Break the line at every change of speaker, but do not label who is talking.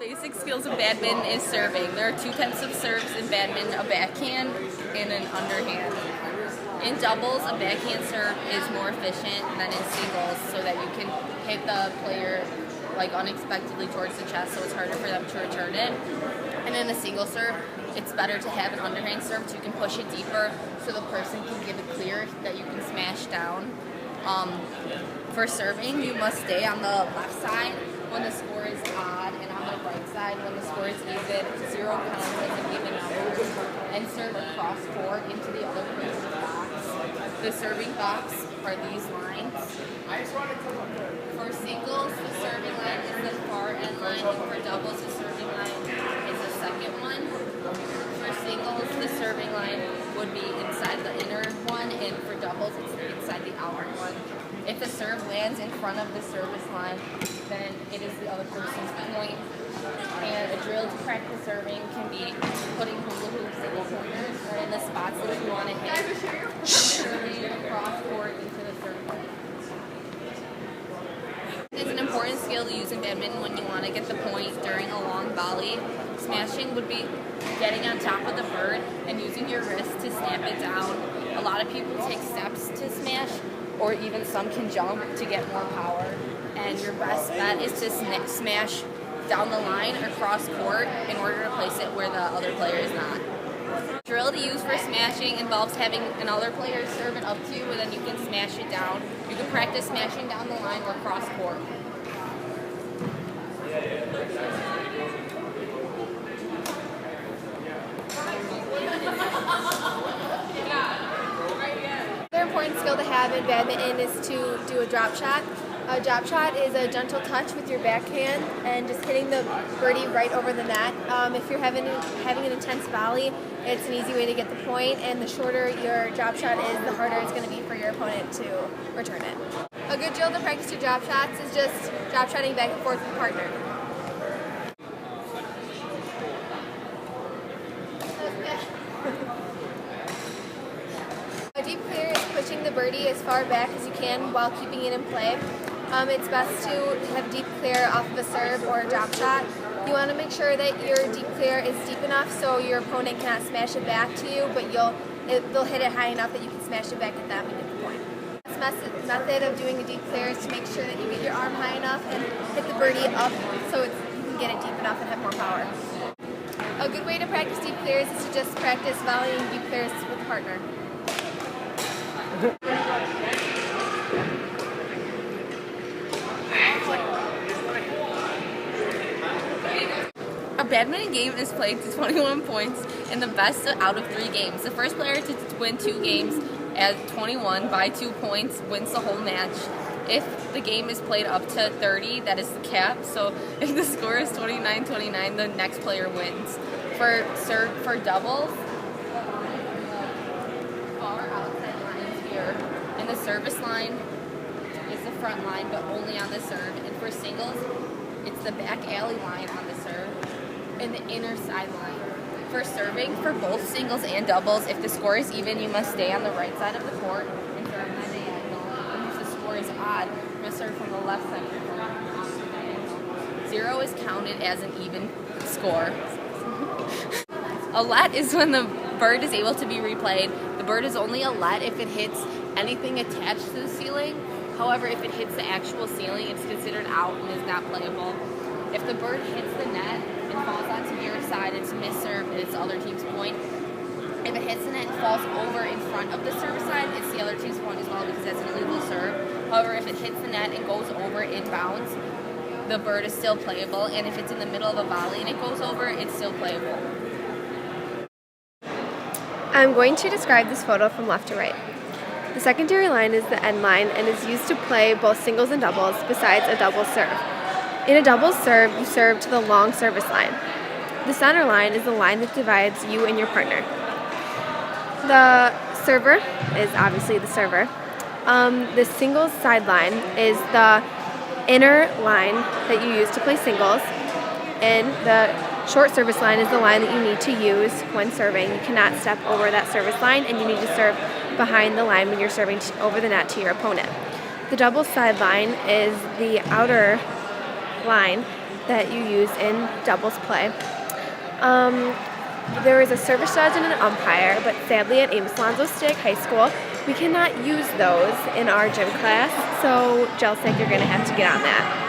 Basic skills of badminton is serving. There are two types of serves in badminton, a backhand and an underhand. In doubles, a backhand serve is more efficient than in singles so that you can hit the player unexpectedly towards the chest, so it's harder for them to return it. And in a single serve, it's better to have an underhand serve so you can push it deeper so the person can give it clear that you can smash down. For serving, you must stay on the left side when the score is odd, and on the right side when the score is even. Zero counts as an even number, and serve across court into the other person's box. The serving box are these lines. For singles, the serving line is the far end line, and for doubles, the serving line is the second one. For singles, the serving line would be inside the inner one, and for doubles, it's inside the outer one. If the serve lands in front of the service line, then it is the other person's point. And a drill to practice serving can be putting hula hoops in the corners or in the spots that you want to hit, serving across court into the serve. It's an important skill to use in badminton when you want to get the point during a long volley. Smashing would be getting on top of the bird and using your wrist to snap it down. A lot of people take steps to smash, or even some can jump to get more power. And your best bet is to smash down the line or cross court in order to place it where the other player is not. The drill to use for smashing involves having another player serve it up to you, and then you can smash it down. You can practice smashing down the line or cross court.
Another important skill to have in badminton is to do a drop shot. A drop shot is a gentle touch with your backhand and just hitting the birdie right over the net. If you're having an intense volley, it's an easy way to get the point, and the shorter your drop shot is, the harder it's going to be for your opponent to return it. A good drill to practice your drop shots is just drop shotting back and forth with a partner. A deep clear is pushing the birdie as far back as you can while keeping it in play. It's best to have deep clear off of a serve or a drop shot. You want to make sure that your deep clear is deep enough so your opponent cannot smash it back to you, but they'll hit it high enough that you can smash it back at them and get the point. The best method of doing a deep clear is to make sure that you get your arm high enough and hit the birdie up so you can get it deep enough and have more power. A good way to practice deep clears is to just practice volleying deep clears with a partner.
A badminton game is played to 21 points in the best out of 3 games. The first player to win 2 games at 21 by 2 points wins the whole match. If the game is played up to 30, that is the cap. So if the score is 29-29, the next player wins. For doubles, far outside lines here, and the service line is the front line, but only on the serve. And for singles, it's the back alley line on the serve and the inner sideline. For serving, for both singles and doubles, if the score is even, you must stay on the right side of the court and serve on the diagonal. And if the score is odd, you must serve from the left side of the court on the diagonal. 0 is counted as an even score. A let is when the bird is able to be replayed. The bird is only a let if it hits anything attached to the ceiling. However, if it hits the actual ceiling, it's considered out and is not playable. If the bird hits the net and falls onto your side, it's misserved and it's the other team's point. If it hits the net and falls over in front of the service line, it's the other team's point as well because that's an illegal serve. However, if it hits the net and goes over in bounds, the bird is still playable. And if it's in the middle of a volley and it goes over, it's still playable.
I'm going to describe this photo from left to right. The secondary line is the end line and is used to play both singles and doubles besides a double serve. In a doubles serve, you serve to the long service line. The center line is the line that divides you and your partner. The server is obviously the server. The singles sideline is the inner line that you use to play singles, and the short service line is the line that you need to use when serving. You cannot step over that service line, and you need to serve behind the line when you're serving over the net to your opponent. The double sideline is the outer line that you use in doubles play. There is a service judge and an umpire, but sadly at Ames Alonzo Stagg High School, we cannot use those in our gym class, so Gelsec, you're going to have to get on that.